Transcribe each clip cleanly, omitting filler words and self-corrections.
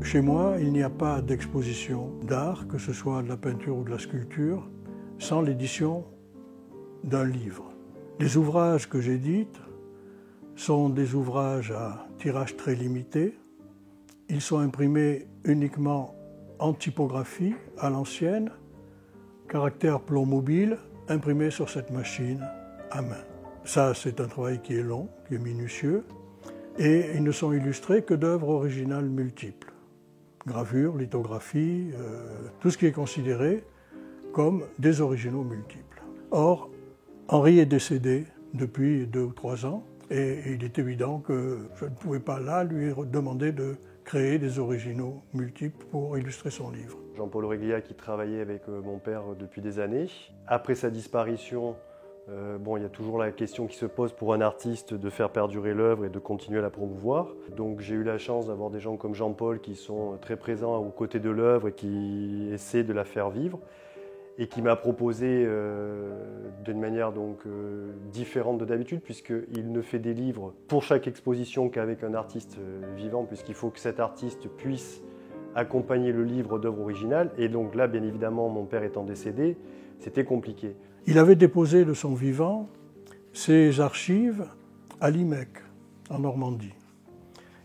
Chez moi, il n'y a pas d'exposition d'art, que ce soit de la peinture ou de la sculpture, sans l'édition d'un livre. Les ouvrages que j'édite sont des ouvrages à tirage très limité. Ils sont imprimés uniquement en typographie, à l'ancienne, caractère plomb mobile, imprimé sur cette machine à main. Ça, c'est un travail qui est long, qui est minutieux, et ils ne sont illustrés que d'œuvres originales multiples. Gravure, lithographie, tout ce qui est considéré comme des originaux multiples. Or, Henri est décédé depuis 2 ou 3 ans, et il est évident que je ne pouvais pas là lui demander de créer des originaux multiples pour illustrer son livre. Jean-Paul Oreglia qui travaillait avec mon père depuis des années. Après sa disparition, il y a toujours la question qui se pose pour un artiste de faire perdurer l'œuvre et de continuer à la promouvoir. Donc j'ai eu la chance d'avoir des gens comme Jean-Paul qui sont très présents aux côtés de l'œuvre et qui essaient de la faire vivre et qui m'a proposé d'une manière différente de d'habitude, puisqu'il ne fait des livres pour chaque exposition qu'avec un artiste vivant, puisqu'il faut que cet artiste puisse accompagner le livre d'œuvres originales. Et donc là, bien évidemment, mon père étant décédé, c'était compliqué. Il avait déposé de son vivant ses archives à l'IMEC, en Normandie.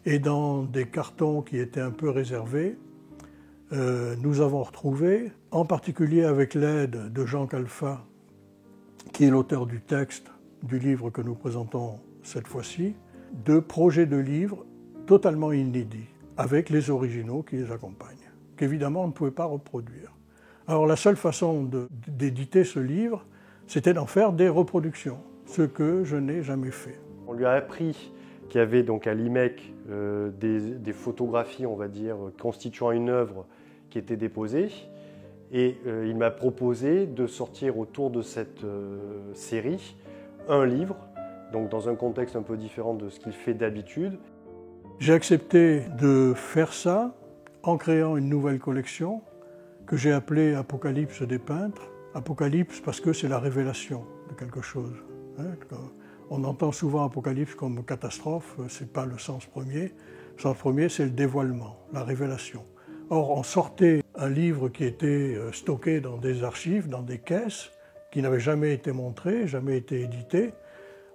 Et dans des cartons qui étaient un peu réservés, nous avons retrouvé, en particulier avec l'aide de Jean Calfa, qui est l'auteur du texte du livre que nous présentons cette fois-ci, 2 projets de livres totalement inédits, avec les originaux qui les accompagnent, qu'évidemment on ne pouvait pas reproduire. Alors la seule façon d'éditer ce livre, c'était d'en faire des reproductions, ce que je n'ai jamais fait. On lui a appris qu'il y avait donc à l'IMEC des photographies, on va dire, constituant une œuvre qui était déposée. Et il m'a proposé de sortir autour de cette série un livre, donc dans un contexte un peu différent de ce qu'il fait d'habitude. J'ai accepté de faire ça en créant une nouvelle collection que j'ai appelée Apocalypse des peintres. Apocalypse parce que c'est la révélation de quelque chose. On entend souvent Apocalypse comme catastrophe, ce n'est pas le sens premier. Le sens premier, c'est le dévoilement, la révélation. Or, on sortait un livre qui était stocké dans des archives, dans des caisses, qui n'avait jamais été montré, jamais été édité.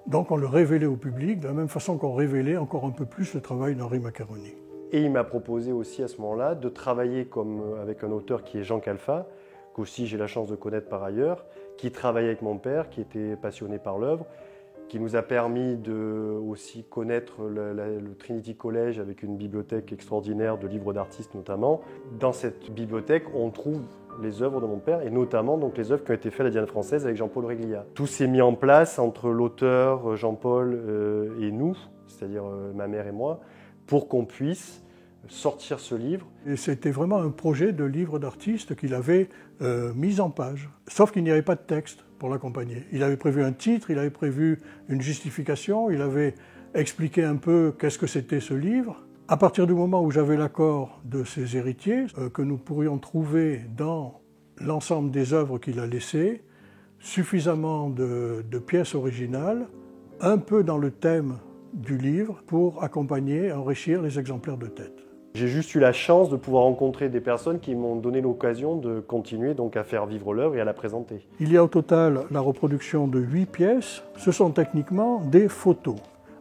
Donc on le révélait au public, de la même façon qu'on révélait encore un peu plus le travail d'Henri Maccheroni. Et il m'a proposé aussi à ce moment-là de travailler avec un auteur qui est Jean Calfa, qu'aussi j'ai la chance de connaître par ailleurs, qui travaillait avec mon père, qui était passionné par l'œuvre, qui nous a permis de aussi connaître le Trinity College avec une bibliothèque extraordinaire de livres d'artistes notamment. Dans cette bibliothèque, on trouve les œuvres de mon père et notamment donc, les œuvres qui ont été faites à la Diane française avec Jean-Paul Oreglia. Tout s'est mis en place entre l'auteur, Jean-Paul et nous, c'est-à-dire ma mère et moi, pour qu'on puisse sortir ce livre. Et c'était vraiment un projet de livre d'artiste qu'il avait mis en page, sauf qu'il n'y avait pas de texte pour l'accompagner. Il avait prévu un titre, il avait prévu une justification, il avait expliqué un peu qu'est-ce que c'était ce livre. À partir du moment où j'avais l'accord de ses héritiers, que nous pourrions trouver dans l'ensemble des œuvres qu'il a laissées, suffisamment de pièces originales, un peu dans le thème du livre pour accompagner, enrichir les exemplaires de tête. J'ai juste eu la chance de pouvoir rencontrer des personnes qui m'ont donné l'occasion de continuer donc à faire vivre l'œuvre et à la présenter. Il y a au total la reproduction de 8 pièces. Ce sont techniquement des photos,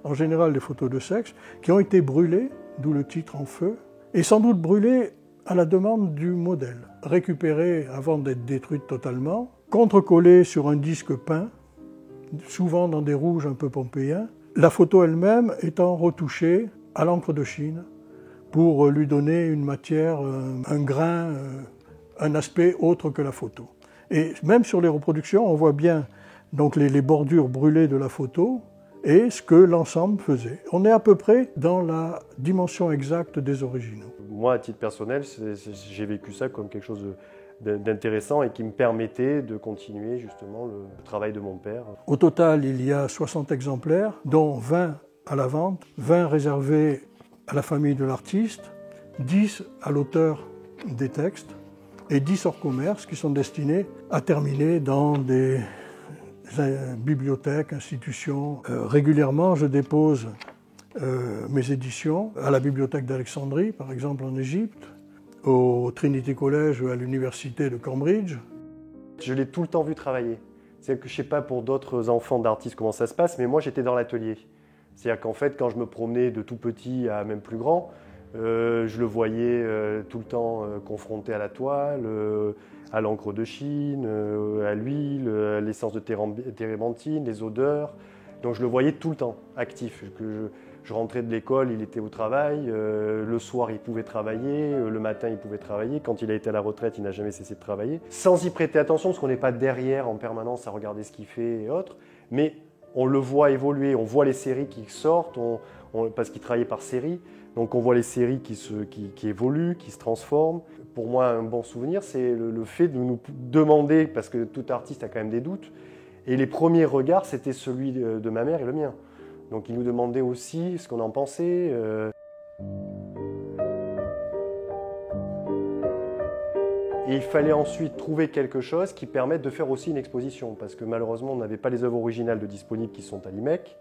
en général des photos de sexe, qui ont été brûlées, d'où le titre En feu, et sans doute brûlées à la demande du modèle, récupérées avant d'être détruites totalement, contrecollées sur un disque peint, souvent dans des rouges un peu pompéens, la photo elle-même étant retouchée à l'encre de Chine, pour lui donner une matière, un grain, un aspect autre que la photo. Et même sur les reproductions, on voit bien donc les bordures brûlées de la photo et ce que l'ensemble faisait. On est à peu près dans la dimension exacte des originaux. Moi, à titre personnel, j'ai vécu ça comme quelque chose d'intéressant et qui me permettait de continuer justement le travail de mon père. Au total, il y a 60 exemplaires, dont 20 à la vente, 20 réservés à la famille de l'artiste, 10 à l'auteur des textes et 10 hors commerce qui sont destinés à terminer dans des bibliothèques, institutions. Régulièrement, je dépose mes éditions à la bibliothèque d'Alexandrie, par exemple en Égypte, au Trinity College ou à l'université de Cambridge. Je l'ai tout le temps vu travailler. C'est que je ne sais pas pour d'autres enfants d'artistes comment ça se passe, mais moi j'étais dans l'atelier. C'est-à-dire qu'en fait, quand je me promenais de tout petit à même plus grand, je le voyais tout le temps confronté à la toile, à l'encre de Chine, à l'huile, à l'essence de térébenthine, les odeurs. Donc je le voyais tout le temps, actif. Je rentrais de l'école, il était au travail, le soir il pouvait travailler, le matin il pouvait travailler. Quand il a été à la retraite, il n'a jamais cessé de travailler. Sans y prêter attention, parce qu'on n'est pas derrière en permanence à regarder ce qu'il fait et autres. Mais on le voit évoluer, on voit les séries qui sortent, parce qu'il travaillait par série. Donc on voit les séries qui évoluent, qui se transforment. Pour moi, un bon souvenir, c'est le fait de nous demander, parce que tout artiste a quand même des doutes, et les premiers regards, c'était celui de ma mère et le mien. Donc il nous demandait aussi ce qu'on en pensait. Et il fallait ensuite trouver quelque chose qui permette de faire aussi une exposition, parce que malheureusement, on n'avait pas les œuvres originales de disponibles qui sont à l'IMEC,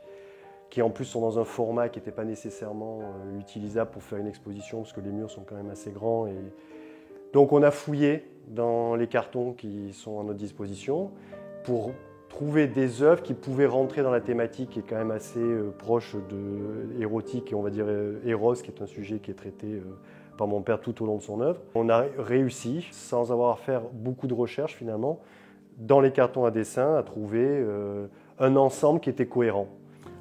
qui en plus sont dans un format qui n'était pas nécessairement utilisable pour faire une exposition, parce que les murs sont quand même assez grands. Donc on a fouillé dans les cartons qui sont à notre disposition pour trouver des œuvres qui pouvaient rentrer dans la thématique qui est quand même assez proche de érotique et on va dire Eros, qui est un sujet qui est traité par mon père tout au long de son œuvre. On a réussi, sans avoir à faire beaucoup de recherches finalement, dans les cartons à dessin, à trouver un ensemble qui était cohérent.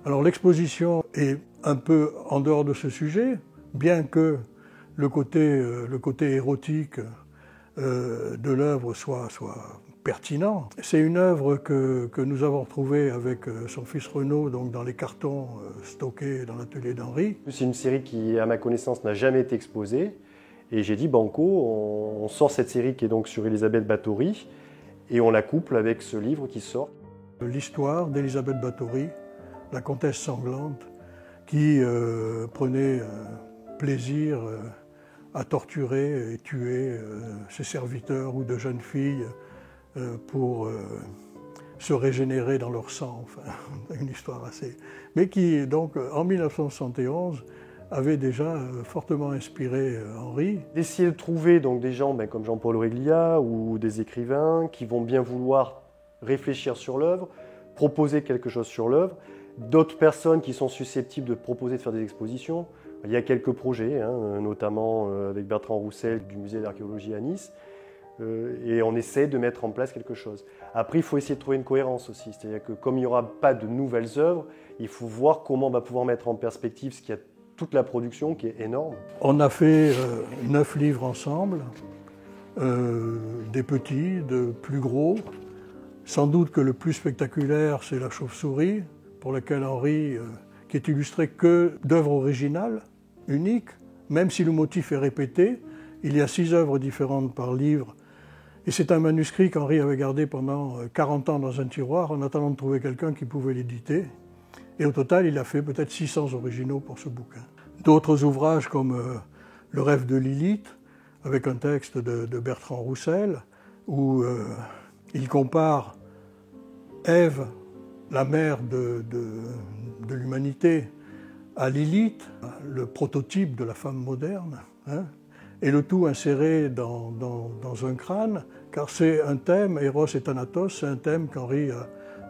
Alors l'exposition est un peu en dehors de ce sujet, bien que le côté érotique de l'œuvre soit pertinent. C'est une œuvre que nous avons retrouvée avec son fils Renaud donc dans les cartons stockés dans l'atelier d'Henri. C'est une série qui, à ma connaissance, n'a jamais été exposée. Et j'ai dit, banco, on sort cette série qui est donc sur Elisabeth Báthory et on la couple avec ce livre qui sort. L'histoire d'Elisabeth Báthory, la comtesse sanglante, qui prenait plaisir à torturer et tuer ses serviteurs ou de jeunes filles pour se régénérer dans leur sang, enfin, une histoire assez... Mais qui, donc, en 1971, avait déjà fortement inspiré Henri. D'essayer de trouver donc, des gens comme Jean-Paul Auréglia ou des écrivains qui vont bien vouloir réfléchir sur l'œuvre, proposer quelque chose sur l'œuvre, d'autres personnes qui sont susceptibles de proposer de faire des expositions. Il y a quelques projets, notamment avec Bertrand Roussel du musée d'archéologie à Nice, et on essaie de mettre en place quelque chose. Après, il faut essayer de trouver une cohérence aussi, c'est-à-dire que comme il n'y aura pas de nouvelles œuvres, il faut voir comment on va pouvoir mettre en perspective ce qu'il y a toute la production qui est énorme. On a fait 9 livres ensemble, des petits, de plus gros. Sans doute que le plus spectaculaire, c'est La Chauve-souris, pour laquelle Henri, qui est illustré que d'œuvres originales, uniques, même si le motif est répété. Il y a 6 œuvres différentes par livre. Et c'est un manuscrit qu'Henri avait gardé pendant 40 ans dans un tiroir en attendant de trouver quelqu'un qui pouvait l'éditer. Et au total, il a fait peut-être 600 originaux pour ce bouquin. D'autres ouvrages comme Le rêve de Lilith, avec un texte de Bertrand Roussel, où il compare Ève, la mère de l'humanité, à Lilith, le prototype de la femme moderne, et le tout inséré dans un crâne, car c'est un thème, Eros et Thanatos, c'est un thème qu'Henri a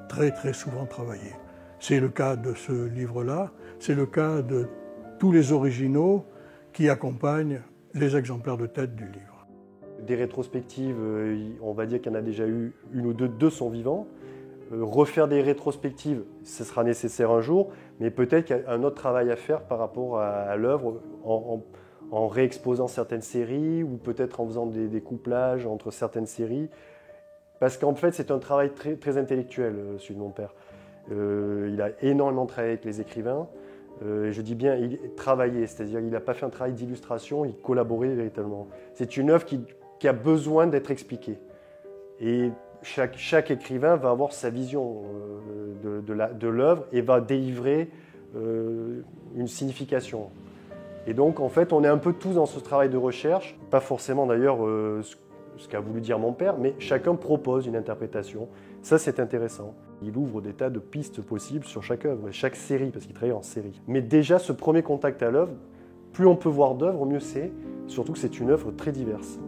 très très souvent travaillé. C'est le cas de ce livre-là, c'est le cas de tous les originaux qui accompagnent les exemplaires de tête du livre. Des rétrospectives, on va dire qu'il y en a déjà eu une ou deux sont vivants. Refaire des rétrospectives, ce sera nécessaire un jour, mais peut-être qu'il y a un autre travail à faire par rapport à l'œuvre en réexposant certaines séries ou peut-être en faisant des couplages entre certaines séries. Parce qu'en fait, c'est un travail très, très intellectuel, celui de mon père. Il a énormément travaillé avec les écrivains. Je dis bien il travaillait, c'est-à-dire qu'il n'a pas fait un travail d'illustration, il collaborait véritablement. C'est une œuvre qui a besoin d'être expliquée. Et chaque écrivain va avoir sa vision de l'œuvre et va délivrer une signification. Et donc, en fait, on est un peu tous dans ce travail de recherche, pas forcément d'ailleurs ce qu'a voulu dire mon père, mais chacun propose une interprétation. Ça, c'est intéressant. Il ouvre des tas de pistes possibles sur chaque œuvre, chaque série, parce qu'il travaille en série. Mais déjà, ce premier contact à l'œuvre, plus on peut voir d'œuvres, mieux c'est, surtout que c'est une œuvre très diverse.